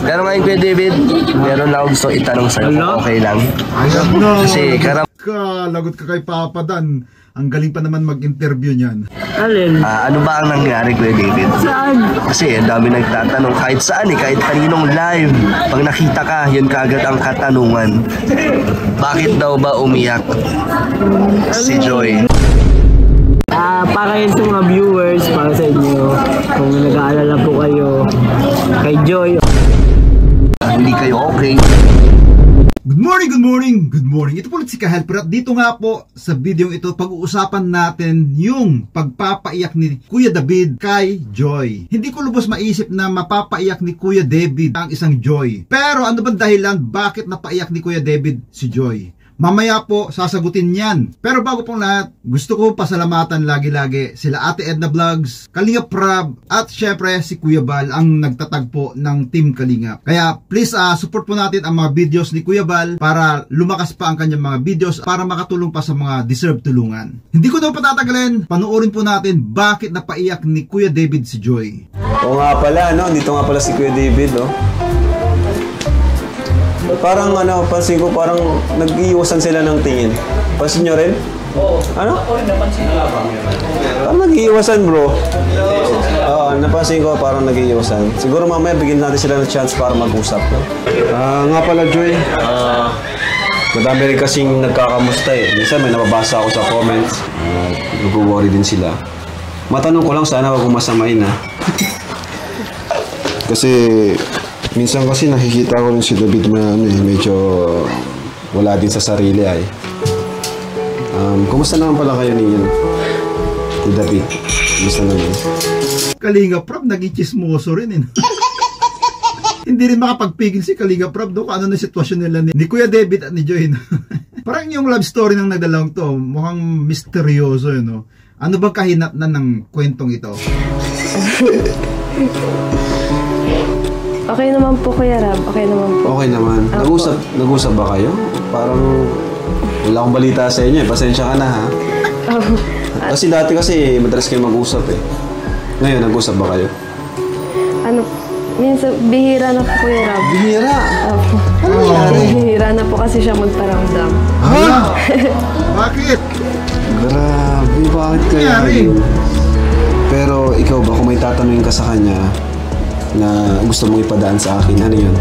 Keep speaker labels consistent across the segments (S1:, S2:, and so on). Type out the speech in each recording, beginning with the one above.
S1: Pero ngayon, Kuya David, meron lang ako gusto itanong sa'yo kung okay lang. Kasi
S2: lagot ka kay Papa Dan. Ang galing pa naman mag-interview niyan.
S3: Alin?
S1: ano ba ang nangyari, Kuya David?
S3: Saan?
S1: Kasi ang dami nagtatanong kahit saan kahit kaninong live. Pag nakita ka, yun kagad ang katanungan. Bakit daw ba umiyak si Joy?
S3: Para yun sa mga viewers, para sa inyo, kung nag-aalala po kayo kay Joy.
S1: Hindi kayo okay.
S2: Good morning, good morning, good morning. Ito po ulit si Ka-Helper at dito nga po sa video ito pag-uusapan natin yung pagpapaiyak ni Kuya David kay Joy. Hindi ko lubos maisip na mapapaiyak ni Kuya David ang isang Joy. Pero ano ba dahilan bakit napaiyak ni Kuya David si Joy? Mamaya po sasagutin yan. Pero bago pong lahat, gusto ko pasalamatan lagi-lagi sila Ate Edna Vlogs, Kalingap Prab, at syempre si Kuya Bal ang nagtatagpo ng Team Kalingap. Kaya please support po natin ang mga videos ni Kuya Bal para lumakas pa ang kanyang mga videos para makatulong pa sa mga deserve tulungan. Hindi ko daw patatagalin, panoorin po natin bakit napaiyak ni Kuya David si Joy.
S4: Oo nga pala, no? Dito nga pala si Kuya David, no? Parang pansin ko parang nag-iiwasan sila ng tingin. Pansin nyo rin? Oo. Ano? Ako rin napansin ko. Parang nag-iiwasan, bro. Oo, napansin ko parang nag-iiwasan. Siguro mamaya bigyan natin sila ng chance para mag-usap, no? Nga pala, Joy. Madami rin kasing nagkakamusta eh. Minsan may nababasa ako sa comments. Nag-worry din sila. Matanong ko lang, sana wag kong masamain, ha? Kasi minsan kasi nakikita ko rin si David na medyo wala din sa sarili ay. Kumusta naman pala kayo ni David? Kumusta naman?
S2: Kalinga Prab, naging chismoso rin eh. Hindi rin makapagpigil si Kalinga Prab do kung ano na sitwasyon nila ni Kuya David at ni Joy. Parang yung love story ng nagdalawang to, mukhang misteryoso yun. No? Ano bang kahinatnan ng kwentong ito?
S5: Okay naman po, Kuya Rab. Okay naman po.
S4: Okay naman. Nag-usap ba kayo? Parang wala akong balita sa inyo eh. Pasensya ka na, ha? Kasi dati madalas kayo mag-usap eh. Ngayon, nag-usap ba kayo?
S5: Minsan, bihira na po, Kuya Rab.
S4: Bihira?
S5: Opo.
S4: Ano nangyari?
S5: Bihira na po kasi siya magparamdam.
S4: Ha?
S2: Bakit?
S4: Grabe, bakit kaya? Pero ikaw ba, kung may tatanungin ka sa kanya na gusto mong ipadaan sa akin, ano yun?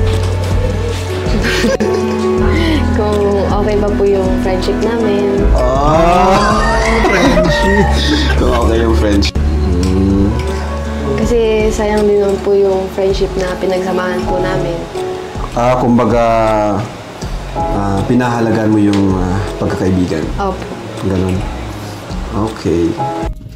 S5: Kung okay ba po yung friendship namin.
S2: Friendship.
S4: Kung okay yung friendship.
S5: Kasi sayang din naman po yung friendship na pinagsamahan po namin.
S4: Kumbaga, pinahalagaan mo yung pagkakaibigan.
S5: Opo.
S4: Ganun. Okay.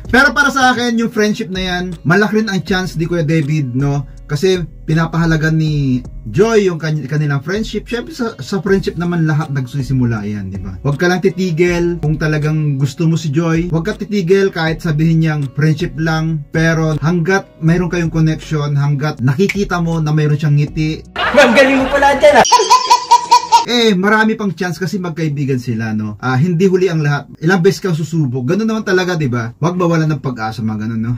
S2: Pero para sa akin, yung friendship na yan, malaki rin ang chance ni Kuya David, no? Kasi pinapahalagan ni Joy yung kanilang friendship. Siyempre sa friendship naman lahat nagsisimula yan, di ba? Huwag ka lang titigil kung talagang gusto mo si Joy. Huwag ka titigil kahit sabihin niyang friendship lang. Pero hanggat mayroon kayong connection, hanggat nakikita mo na mayroon siyang ngiti.
S3: Ang galing mo pala dyan,
S2: Marami pang chance kasi magkaibigan sila, no? Hindi huli ang lahat. Ilang beses kang susubok. Ganun naman talaga, di ba? Huwag mawalan ng pag-asa, mga ganun, no?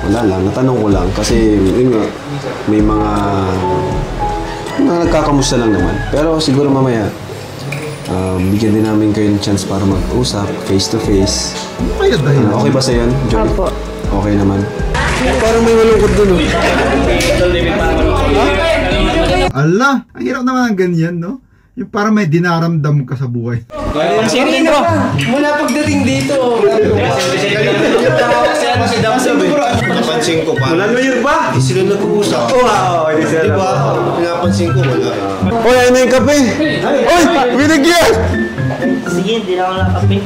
S4: Wala lang, natanong ko lang kasi may mga nagkakamusta lang naman. Pero siguro mamaya, bigyan din namin kayo ng chance para mag-usap, face to face. Okay ba sa'yo, Joy?
S5: Opo.
S4: Okay naman. Parang may malungkot dun, no?
S2: Ala, ang hirap naman ang ganyan, no? Yung parang may dinaramdam ka sa buhay.
S3: Sirino! Mula pagdating dito.
S6: Napansin ko pa.
S4: Wala yun ba?
S6: Hindi sila nag-uusap.
S4: Hindi sila.
S6: Diba? Pinapansin ko, wala.
S4: Uy, ayun na yung kape! Uy! Binigyan!
S3: Sige, hindi na ako nakape.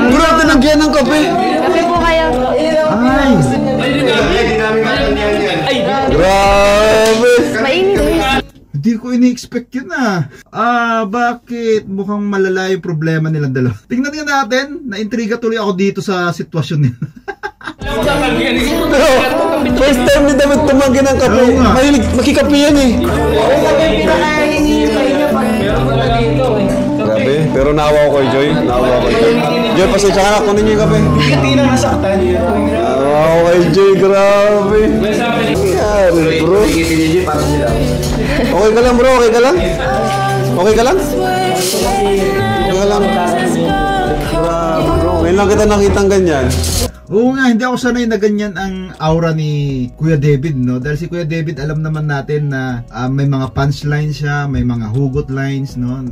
S4: Bro, tinagyan ng kape!
S5: Kape po kayo.
S2: Ay!
S6: Hindi namin katandihan yan.
S4: Grabe!
S5: Mainit eh.
S2: Hindi ko ini-expect yun bakit mukhang malala yung problema nilang dalawa? Tingnan nga natin, na-intriga tuloy ako dito sa sitwasyon nila.
S4: First time ni David tumanggi ng kape. Mahilig, makikape yan eh. Grabe, pero naawa ko kay Joy. Naawa ko kay Joy. Joy, pasensya ka na, kunin niyo yung kape.
S3: Hindi na nasaktan.
S4: Joy, grabe. Yan, bro. Okay ka lang, bro? Okay ka lang? Okay ka lang? Okay ka lang? Grabe, bro. Ngayon lang kita nakitang ganyan.
S2: Oo nga, hindi ako sanay na ganyan ang aura ni Kuya David, no? Dahil si Kuya David, alam naman natin na may mga punchlines siya, may mga hugot lines, no?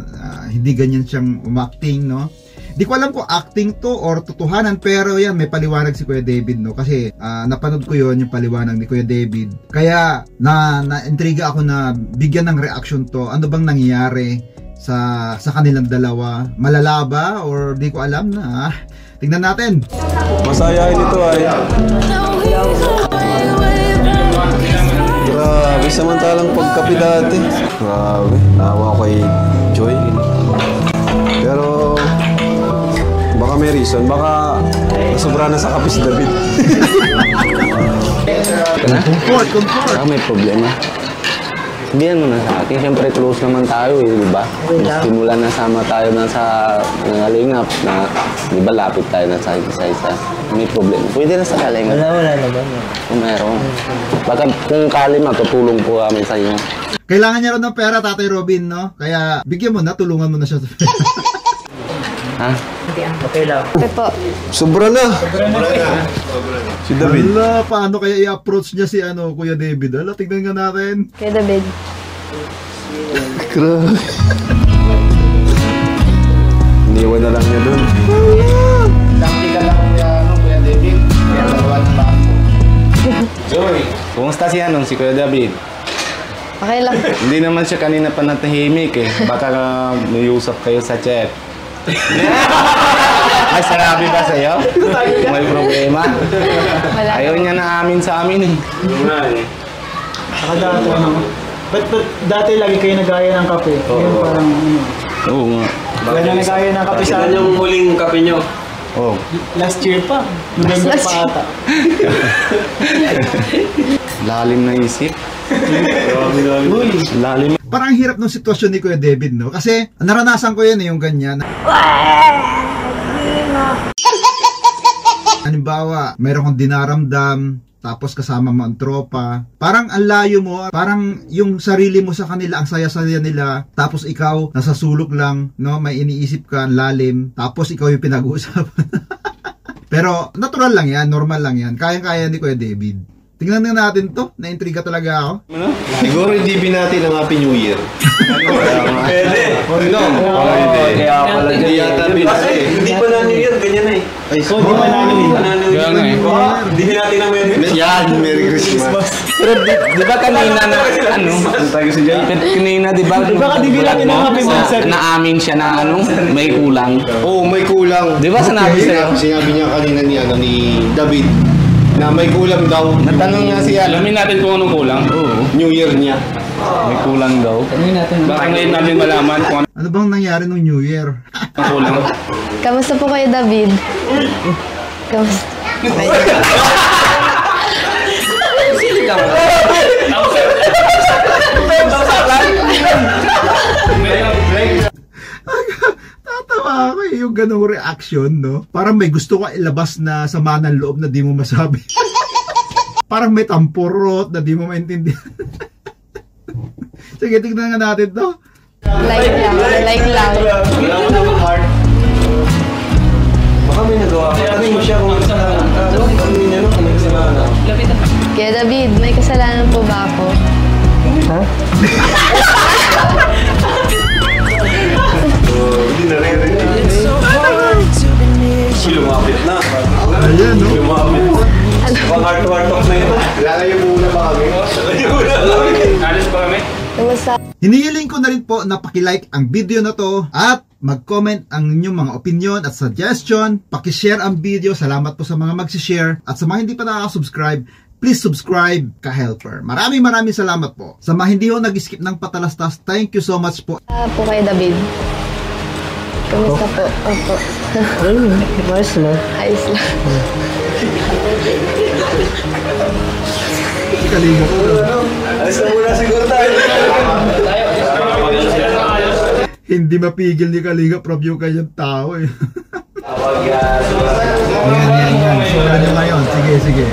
S2: Hindi ganyan siyang umacting, no? Di ko alam kung acting to or totohanan, pero yan, may paliwanag si Kuya David, no? Kasi napanood ko yon yung paliwanag ni Kuya David. Kaya na-intriga ako na bigyan ng reaction to. Ano bang nangyayari sa kanilang dalawa? Malala ba? Or di ko alam na. Tingnan natin.
S4: Masayahin ito ay. Grabe, samantalang pagkapi dati. Grabe, nawa ko kay Joy. Pero, baka may reason. Baka nasobra na sa kapis David.
S2: Comfort.
S3: Baka may problema. Sabihan mo na sa akin, siyempre close naman tayo di ba? Simula na sama tayo na sa Kalingap na, di ba lapit tayo na sa isa-isa. May problema. Pwede na sa Kalingap. Wala naman. Kung meron. Baka kung kali matutulong po kami sa inyo.
S2: Kailangan niya rin ng pera, Tatay Robin, no? Kaya bigyan mo na, tulungan mo na siya sa pera.
S3: Ha? Okay lang.
S5: Okay po.
S4: Sobra na. Si David.
S2: Wala, paano kaya i-approach niya si Kuya David? Hala, tignan nga natin.
S5: Kay David.
S4: Grabe. Iniwan na lang niya dun.
S6: Dami ka lang Kuya David. Kaya nagawa ng bako.
S7: Joy, kumusta si si Kuya David?
S5: Okay lang.
S7: Hindi naman siya kanina pa natahimik eh. Baka may usap kayo sa chat. Ay, sarabi ba sa'yo? May problema?
S5: Wala.
S7: Ayaw niya na amin sa amin eh.
S3: Saka dati Ba't dati lagi kayo nagaya ng kape? Ngayon parang
S7: Oo nga.
S3: Wala na nagaya ng kape sa
S4: yung huling kape nyo?
S7: Oh.
S3: last year pa. November pa ata.
S7: Lalim na isip. Lalim.
S2: Parang hirap ng sitwasyon ni Kuya David, no? Kasi naranasan ko yan yung ganyan. Halimbawa, mayroon kang dinaramdam, tapos kasama mo ang tropa. Parang ang layo mo, parang yung sarili mo sa kanila, ang saya-saya nila. Tapos ikaw, nasa sulok lang, no? May iniisip ka, ang lalim. Tapos ikaw yung pinag-uusapan. Pero natural lang yan, normal lang yan. Kayang-kaya ni Kuya David. Tingnan na natin to, na-intriga talaga ako.
S6: Siguro hindi binati ng Happy New Year.
S4: Pwede.
S6: No.
S4: Kaya pala
S6: Hindi yata binati.
S4: Hindi pa na New Year, ganyan na eh.
S6: Ay,
S3: Di ba na
S4: Hindi binati na Merry Christmas.
S6: yan, Merry Christmas.
S7: Pero di ba kanina na kanina di ba?
S3: Di ba di bilangin ng happy birthday?
S7: Naamin siya na may kulang.
S6: Oo, may kulang.
S7: Di ba sinabi sa'yo?
S6: Sinabi niya kanina ni David na may kulang daw.
S7: Natanong niya siya. Alamin natin kung anong kulang. Oo.
S6: New Year niya.
S7: May kulang daw. Baka ngayon namin malaman kung
S2: Ano bang nangyari nung New Year?
S7: anong kulang.
S5: Kamusta po kayo, David? Kamusta?
S2: Tatawa ako yung ganong reaction, no? Parang may gusto ka ilabas na sama ng loob na di mo masabi. Parang may tampurot na di mo maintindihan. Sige, tignan nga natin to.
S5: Like lang.
S4: Wala mo naman heart. Baka may nagawa. Tanong mo siya kung ano niya no, kung may kasalanan.
S5: Kaya David, may kasalanan po ba ako?
S4: Hindi naririnig. Lumapit na.
S2: Ayan, no?
S4: Lumapit. Pang heart-to-heart talk na yun.
S6: Lalayo muna ba kami?
S7: Alis pa kami?
S5: Kamusta?
S2: Hinihiling ko na rin po na paki-like ang video na to at mag-comment ang inyong mga opinion at suggestion. Paki-share ang video. Salamat po sa mga mag-share. At sa mga hindi pa nakaka-subscribe, please subscribe ka-helper. Maraming salamat po. Sa mga hindi ho nag-skip ng patalastas, thank you so much po.
S5: Po kayo, David. Kamusta po? Opo.
S3: Ayos na.
S5: Ayos lang.
S2: Kalinga ko.
S4: Alis na muna siguro tayo.
S2: Hindi mapigil ni Kalinga Prof yung kanyang tao eh.
S4: Tawag yan.
S2: Yan. Sura nyo ngayon. Sige.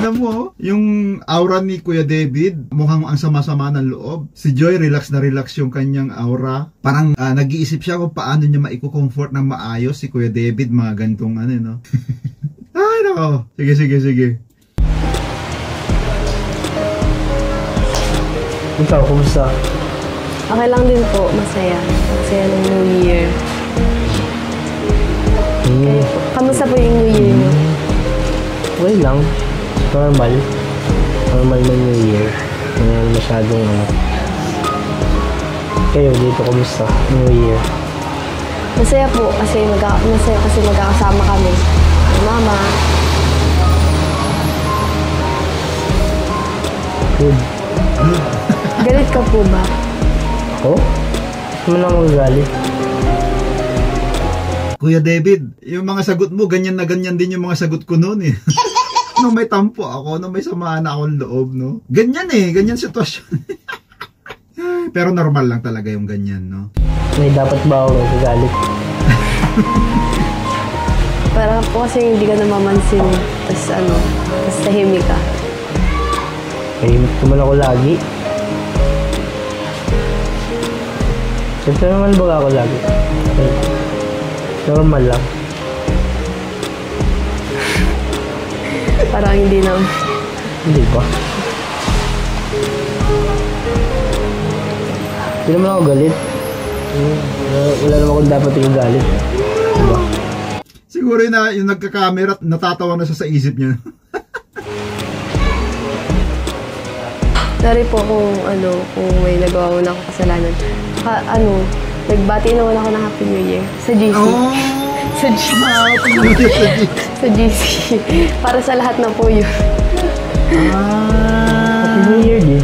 S2: Tignan mo, yung aura ni Kuya David, mukhang ang sama-sama ng loob. Si Joy, relax na relax yung kanyang aura. Parang nag-iisip siya kung paano niya maiko-comfort ng maayos si Kuya David, mga gantong ano, no? Ay, nako. Sige.
S8: Ikaw, kumusta?
S5: Okay lang din po, masaya. Masaya ng New Year. Kamusta po yung New Year niyo?
S8: Okay lang. Normal. Normal na New Year. Hindi masyadong Kayo dito, kumusta? New Year.
S5: Masaya po kasi magkakasama kami. Ay, mama.
S8: Good.
S5: Galit ka po ba?
S8: Oh? Hindi mo na magalit.
S2: Kuya David, yung mga sagot mo, ganyan na ganyan din yung mga sagot ko noon eh. Nung may tampo ako, nung may samaan akong loob, no? Ganyan ganyan sitwasyon. Pero normal lang talaga yung ganyan, no?
S8: May dapat ba ako magalit?
S5: Para po kasi hindi ka namamansin. Tapos tahimik ka.
S8: Tahimik naman ako lagi. Siyempre naman ba ako lagi? Normal lang.
S5: Parang hindi na.
S8: Hindi ba? Hindi naman ako galit. Wala naman akong dapat yung galit. Diba?
S2: Siguro na yung nagka-camera at natatawa na siya sa isip niya.
S5: Sorry po kung may nagawa na ako kasalanan. Nagbati naman ako ng Happy New Year sa GC.
S2: Oh!
S5: Sa GC. Sa GC. Para sa lahat na po yun.
S8: Happy New Year din.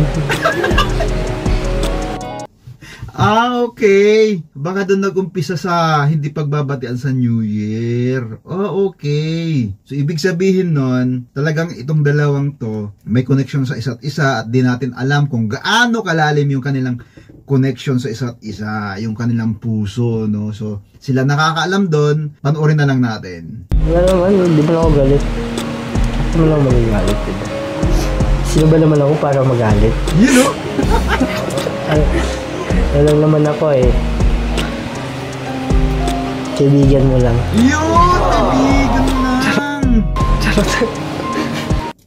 S2: Okay. Baka doon nag-umpisa sa hindi pagbabatian sa New Year. Okay. So, ibig sabihin nun, talagang itong dalawang to, may connection sa isa't isa at di natin alam kung gaano kalalim yung kanilang connection sa isa't isa, yung kanilang puso, no? So, sila nakakaalam doon, panoorin na lang natin.
S8: Wala naman, hindi pa lang ako galit. Hindi mo lang magagalit, diba? Sino ba naman ako para magalit?
S2: You know?
S8: Alam naman ako eh. Kaibigan mo lang.
S2: Yun! Kaibigan lang!
S8: Charot.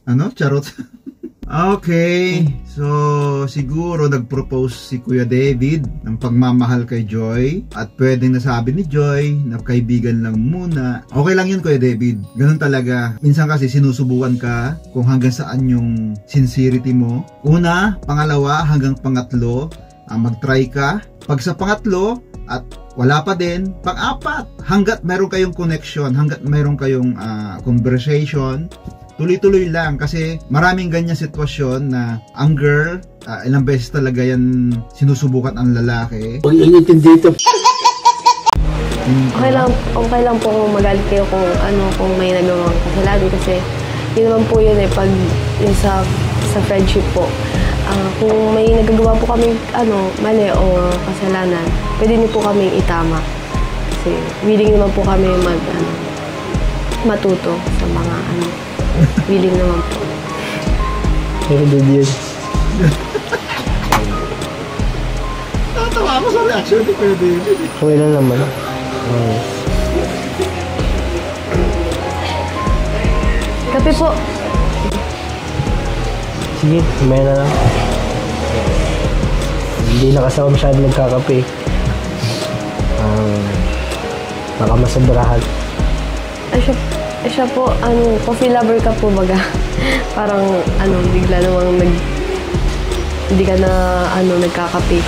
S2: Ano? Charot? Okay. So, siguro nag-propose si Kuya David ng pagmamahal kay Joy. At pwedeng nasabi ni Joy na kaibigan lang muna. Okay lang yun, Kuya David. Ganun talaga. Minsan kasi sinusubukan ka kung hanggang saan yung sincerity mo. Una, pangalawa, hanggang pangatlo. Mag-try ka. Pag sa pangatlo at wala pa din, pang-apat, hanggat mayroon kayong connection, hanggat mayroon kayong conversation, tuloy-tuloy lang kasi maraming ganyan sitwasyon na ang girl, ilang beses talaga yan sinusubukan ang lalaki.
S8: Huwag ingitin dito.
S5: Okay lang po kung magalit kayo kung may nagawang kasalanan kasi yun naman po yun pag yun sa friendship po. Kung may nagagawa po kami mali o kasalanan, pwede niyo po kaming itama. Kasi willing naman po kami matuto sa mga willing naman po.
S8: Pero din yun.
S2: Tatawa ako sa reaction ni Kuya David.
S8: Okay lang naman.
S5: Kape po.
S8: Sige, may na lang. Hindi na kasi ako masyado nagkakape. Baka masobrahan.
S5: Siya po, coffee lover ka po baga. Parang, bigla namang hindi ka na, nagkakape.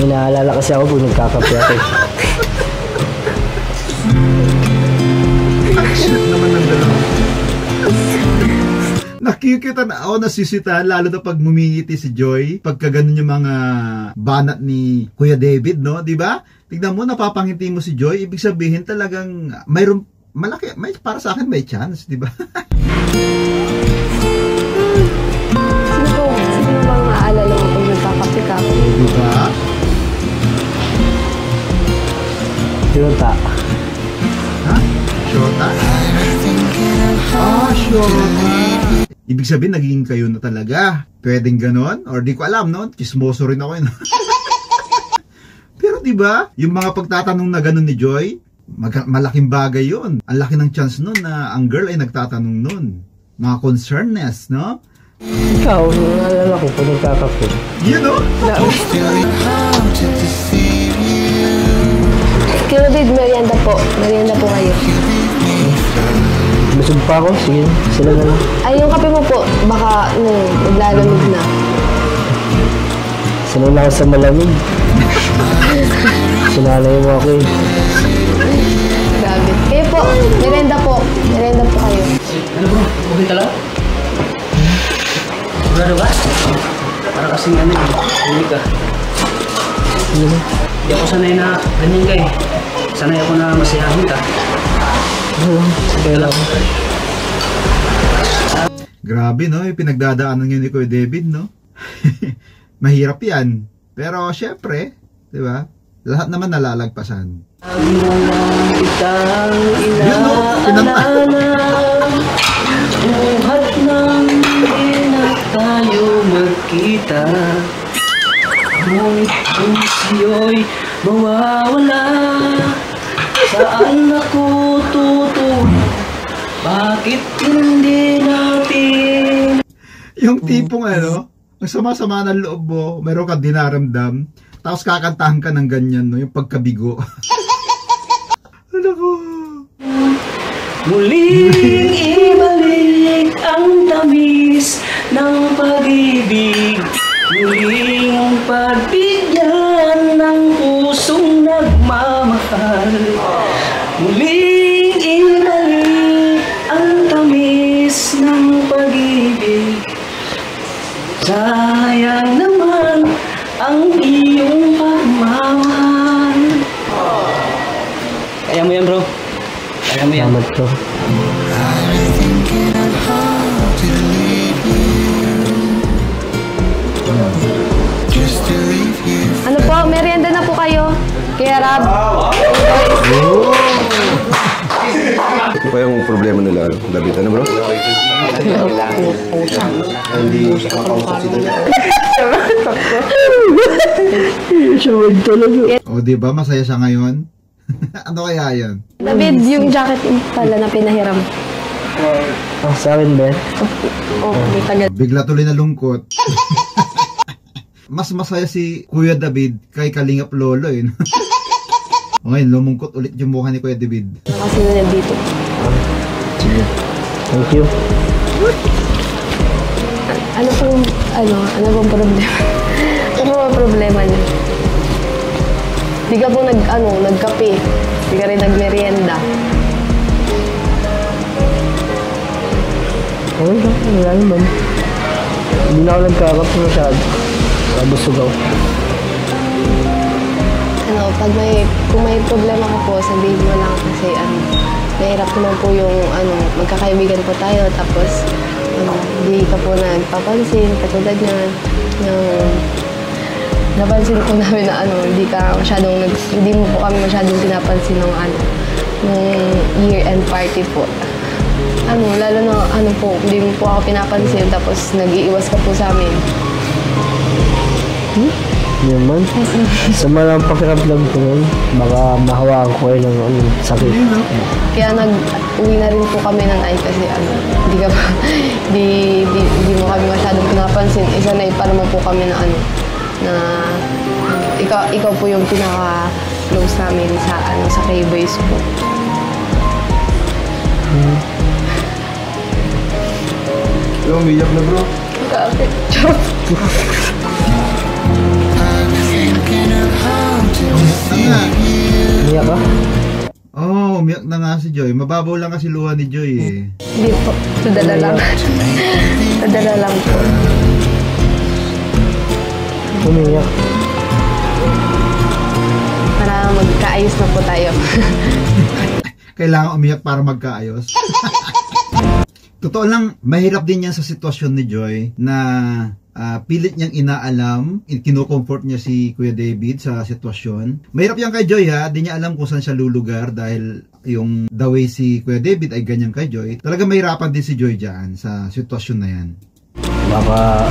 S8: May naalala kasi ako kung nagkakape ako.
S2: Shit naman ng dalawa. Nakikita na ako nasisita, lalo na pag mumingiti si Joy, pagka ganun yung mga banat ni Kuya David, no? Diba? Tignan mo, napapangiti mo si Joy, ibig sabihin talagang mayroon malaki, para sa akin may chance, diba?
S5: Sino bang maaalala mo pag nagkakape ka?
S2: Diba?
S8: Shota.
S2: Ha? Shota? Oh, Ibig sabihin, naging kayo na talaga. Pwedeng ganon? Or di ko alam, no? Chismoso rin ako yun. Pero diba, yung mga pagtatanong na ganon ni Joy, malaking bagay yun. Ang laki ng chance nun na ang girl ay nagtatanong nun. Mga concerness, no?
S8: Ikaw, naalala ko kung nagkakape.
S2: Yun, no?
S5: Kaya David, merienda po. Merienda po kayo.
S8: Busog pa ako, sige, sila na lang.
S5: Ay, yung kape mo po, baka naglalamig na.
S8: Sanay na ako sa malamig. Sinalay mo ako eh.
S5: Grabe. Kayo po, merienda po. Merienda po kayo.
S9: Ano bro, okay ka lang? Sigurado ka? Para kasing ano eh, hindi ka. Hindi ako sanay na ganyan ka eh. Sanay ako na masiyahin ka.
S8: Sige lang.
S2: Grabe, no? Yung pinagdadaanan niyo ni Kuya David, no? Mahirap yan. Pero, syempre, di ba? Lahat naman nalalagpasan.
S9: Itang
S2: Yun, no?
S9: buhat ng hindi na tayo magkita. Ngunit kung sa'yo'y mawawala, saan ako tutuloy? Bakit hindi natin?
S2: Yung tipong ano, ang sama-sama ng loob mo, meron kang dinaramdam, tapos kakantahan ka ng ganyan, no? Yung pagkabigo. Ano ko?
S9: Muling ibalik ang tamis ng pag-ibig. Muling pagbigyan ng pusong nagmamahal. Muling ibalik ang tamis ng pag-ibig. Sayang naman ang iyong pagmamahal. Kaya mo yan, bro. Kaya mo yan.
S8: Salamat ko.
S5: Ano po, merienda na po kayo. Kaya Rab.
S4: Ano pa yung problema nila, David? Ano bro?
S2: O, di ba? Masaya siya ngayon? Ano kaya yan?
S5: David, yung jacket pala na pinahiram.
S8: Ah, sa akin ba?
S5: Oh, may tagal.
S2: Bigla tuloy na lungkot. Mas masaya si Kuya David kay Kalingap Lolo, eh. O ngayon, lumungkot ulit yung mukha ni Kuya David.
S5: Kasi na nandito.
S8: Sige. Thank you.
S5: Ano pong problema? Ano pong problema niyo? Di ka po nagkape. Di ka rin nagmerienda.
S8: Okay lang, wala naman. Hindi na ako nagkakape masyado. Busog ako.
S5: Kung may problema ka po, sabihin mo lang kasi mahirap naman po yung magkakaibigan po tayo tapos hindi ka po nagpapansin, katulad niyan. Napansin ko namin na hindi mo po kami masyadong pinapansin ng year-end party po. Lalo na hindi mo po ako pinapansin tapos nag-iiwas ka po sa amin.
S8: Naman. Sama lang pakiramdam ko nun. Baka mahawaan ko kayo ng sakit.
S5: Kaya nag-uwi na rin po kami ng night kasi hindi mo kami masyadong pinapansin. Isa na pa naman po kami na ikaw po yung pinaka-close namin sa K-Boys po.
S4: Umiyak na bro.
S5: Bakit?
S8: Umiyak ka?
S2: Oh, umiyak na nga si Joy. Mababaw lang kasi luha ni Joy, eh.
S5: Hindi po. Nadala lang. Nadala lang po.
S8: Umiyak.
S5: Para magkaayos na po tayo.
S2: Kailangan umiyak para magkaayos. Totoo lang, mahirap din yan sa sitwasyon ni Joy na pilit niyang inaalam, kinukomfort niya si Kuya David sa sitwasyon. Mahirap yan kay Joy, ha, di niya alam kung saan siya lulugar dahil yung the way si Kuya David ay ganyan kay Joy, talaga mahirapan din si Joy dyan sa sitwasyon na yan.
S8: Baka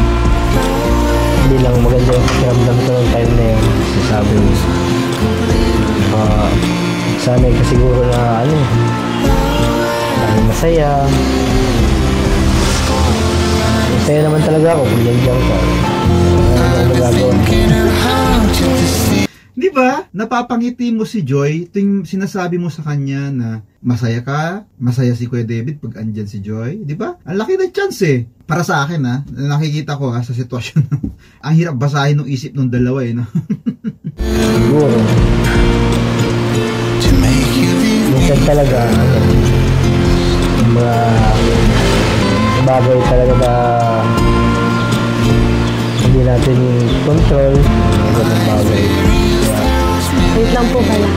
S8: hindi lang maganda yung pakiramdam ko ng time na yun. Sabi mo, sanay ka siguro na masaya. Masaya naman talaga ako kung nandiyan ka.
S2: Di ba? Napapangiti mo si Joy tuwing sinasabi mo sa kanya na masaya ka, masaya si Kuya David pag andyan si Joy. Di ba? Ang laki na chance eh. Para sa akin nakikita ko sa sitwasyon. Ang hirap basahin ng isip ng dalawa eh. No?
S8: Siguro. Minsan talaga, yung mga bagay talaga na hindi natin control. Ganun bagay.
S5: Wait lang po pala.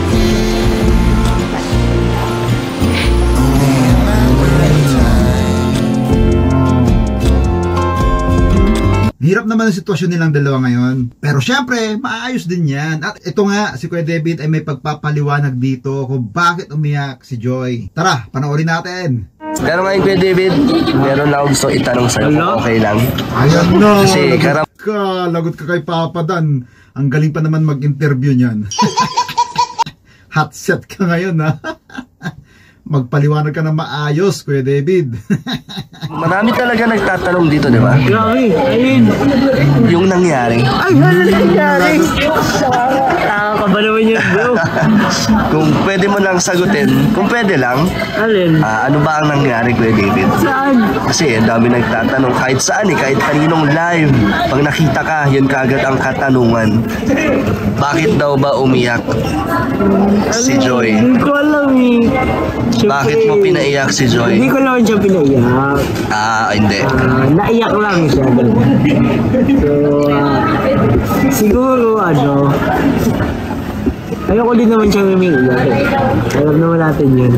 S2: Hirap naman ang sitwasyon nilang dalawa ngayon. Pero syempre, maayos din yan. At ito nga, si Kuya David ay may pagpapaliwanag dito kung bakit umiyak si Joy. Tara, panoorin natin.
S1: Pero ngayon, Kuya David, meron lang ako gusto itanong sa'yo kung okay lang.
S2: Ayan na.
S1: Kasi
S2: lagot ka kay Papa Dan. Ang galing pa naman mag-interview niyan. Hot set ka ngayon ha. Magpaliwanag ka na maayos, Kuya David.
S1: Marami talaga nagtatanong dito, di ba?
S8: Grabe, ayun.
S1: Yung nangyari.
S8: Ay, ano nangyari? Nakakaba naman yun, bro.
S1: Kung pwede mo lang sagutin, kung pwede lang,
S8: Alin?
S1: ano ba ang nangyari, Kuya David?
S8: Saan?
S1: Kasi ang dami nagtatanong kahit saan kahit kaninong live. Pag nakita ka, yun kagad ang katanungan. Bakit daw ba umiyak si Joy?
S8: Hindi ko alam eh.
S1: Bakit mo pinaiyak si Joy?
S8: Hindi ko naman siya pinaiyak.
S1: Hindi.
S8: Naiyak lang siya. So, siguro ayoko din naman siyang umiiyak eh. Alam naman natin yun.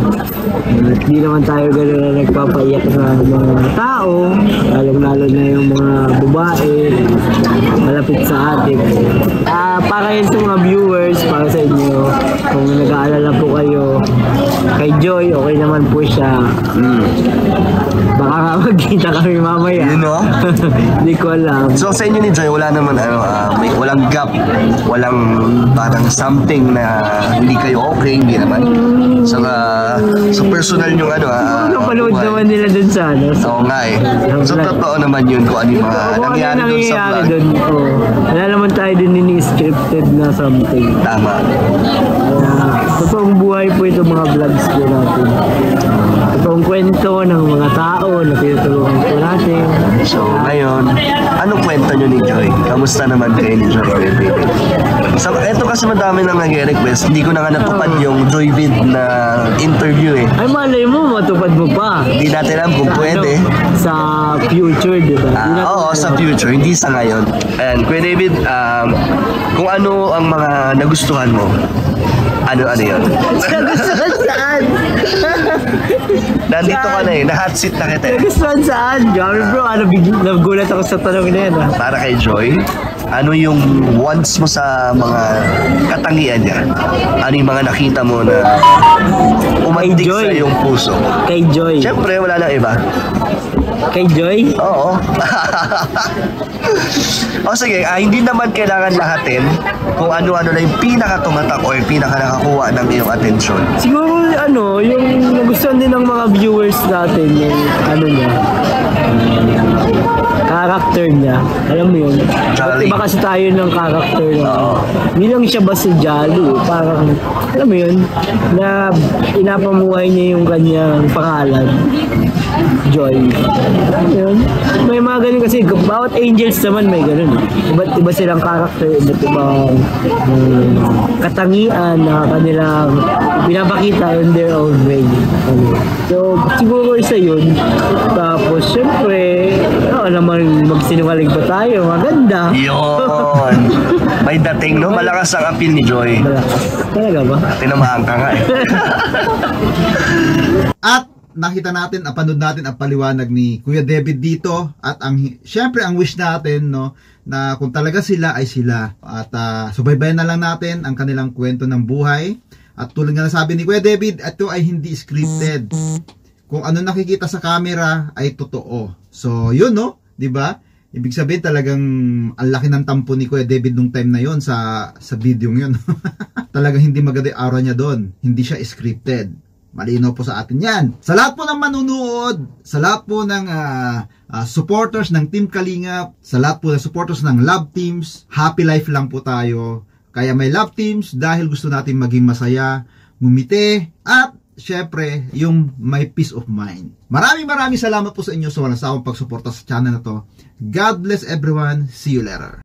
S8: At di naman tayo gano'n na nagpapaiyak sa mga tao, lalong-lalo na yung mga babae malapit sa atin. Para yun sa mga viewers, para sa inyo, kung nag-aalala po kayo kay Joy, okay naman po siya. Baka nga magkita kami mamaya.
S1: You know?
S8: Hindi ko alam.
S1: So sa inyo ni Joy, wala naman walang gap, walang parang something na hindi kayo okay, hindi naman. So sa personal yung
S8: Napanood naman nila dun sa
S1: Oo nga eh. So totoo naman yun kung ano yung mga nangyari dun sa vlog.
S8: Wala naman tayo din ini-scripted na something.
S1: Tama.
S8: Totoong buhay po ito mga vlogs po natin. Totoong kwento ng mga tao na tinutulungan po natin.
S1: So ngayon, anong kwento nyo ni Joy? Kamusta naman kayo ni Joy? So eto kasi madami nang nag-request. Hindi ko na nga natupad yung Joyvid na interview eh.
S8: Ay malay mo, matupad mo pa.
S1: Hindi natin alam kung pwede.
S8: Sa future, di ba?
S1: Oo, sa future, hindi sa ngayon. And Kuya David, kung ano ang mga nagustuhan mo, ano yun?
S8: Nagustuhan saan?
S1: Nandito ka na eh, na-hot seat na kita eh.
S8: Nagustuhan saan? Grabe bro, nagulat ako sa tanong na yan.
S1: Para kay Joy, ano yung wants mo sa mga katangian niya? Ano yung mga nakita mo na umandig sa iyong puso?
S8: Kay Joy.
S1: Siyempre, wala nang iba.
S8: Kay Joy?
S1: Oo. O sige, hindi naman kailangan lahatin kung ano-ano na yung pinaka-tumatak o yung pinaka-nakakuha ng iyong atensyon.
S8: Siguro yung nagustuhan din ng mga viewers natin yung niya, character niya. Alam mo yun?
S1: Jolly.
S8: Iba kasi tayo ng character niya. Hindi lang siya basta jolly. Parang, alam mo yun, na inapamuhay niya yung kanyang pangalan. Joy. Yun. May mga ganun kasi, bawat angels naman may ganun. Iba silang character, iba't ibang katangian na kanilang pinapakita in their own way. So, siguro isa yun. Tapos, syempre, naman magsinungaling pa tayo. Maganda.
S1: Yun. May dating, no? Malakas ang appeal ni Joy.
S8: Talaga ba?
S1: Tinamaan ka nga eh.
S2: At nakita natin, napanood natin ang paliwanag ni Kuya David dito at syempre ang wish natin na kung talaga sila ay sila at subaybayan na lang natin ang kanilang kwento ng buhay At tulad nga nasabi ni Kuya David, ito ay hindi scripted. Kung ano nakikita sa camera ay totoo. So, yun no, 'di ba? Ibig sabihin talagang ang laki ng tampo ni Kuya David nung time na yon sa video yun. Talagang hindi maganda yung aura niya doon. Hindi siya scripted. Malinaw po sa atin yan. Sa lahat po ng manunood, sa lahat po ng supporters ng Team Kalingap, sa lahat po ng supporters ng Love Teams, happy life lang po tayo. Kaya may Love Teams dahil gusto natin maging masaya, ngumiti, at syempre, yung may peace of mind. Maraming salamat po sa inyo sa walang sawang pagsuporta sa channel na to. God bless everyone. See you later.